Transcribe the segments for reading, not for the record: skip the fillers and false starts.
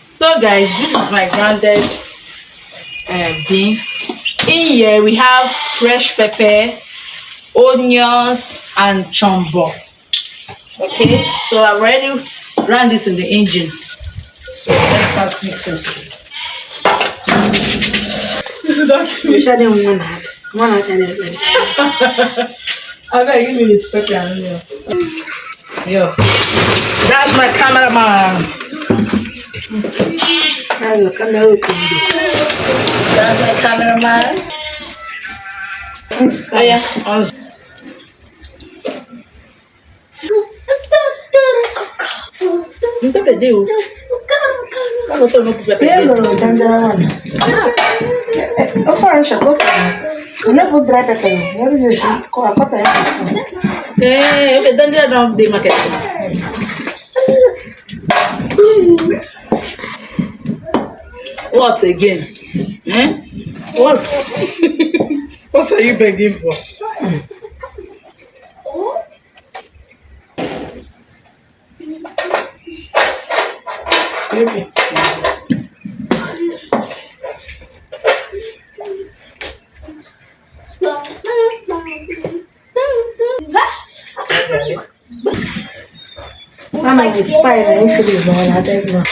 So guys, this is my grounded beans. In here we have fresh pepper, onions, and chombo. Okay, so I've already ground it in the engine. So let's start mixing. This is not one hat and I gotta give me this pepper and onion. Yo, that's my cameraman. That's my cameraman. Oh yeah, I was. Pepper do. I was so no pepper. Yeah, no, oh, fine, shall go. Never dry pepper. Never use a pepper. Okay, then they don't the market. What again? Eh? What? What are you begging for? Okay. Mama is fine. I feel it's not. I don't know.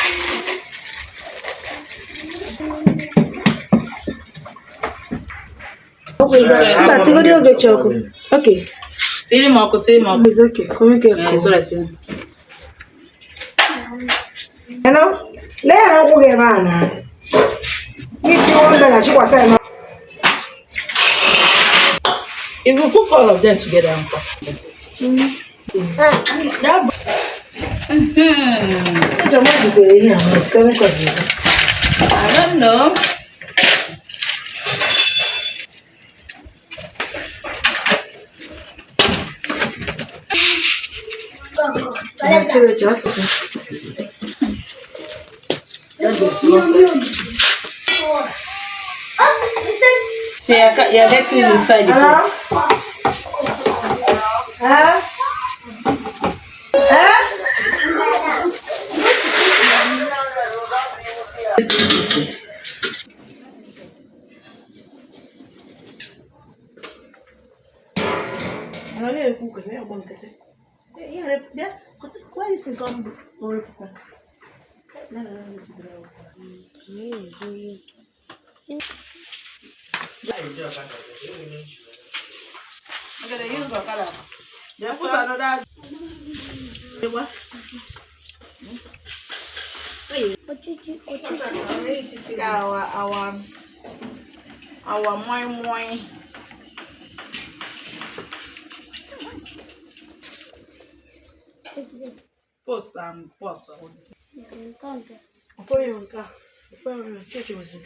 Okay. Tell him, It's okay. Come here. so that you. Hello? Let her go get man. If you cook all of them together, I don't know. You're getting inside the pot. Huh? Put another. Our moi. Post and post. Before you church was a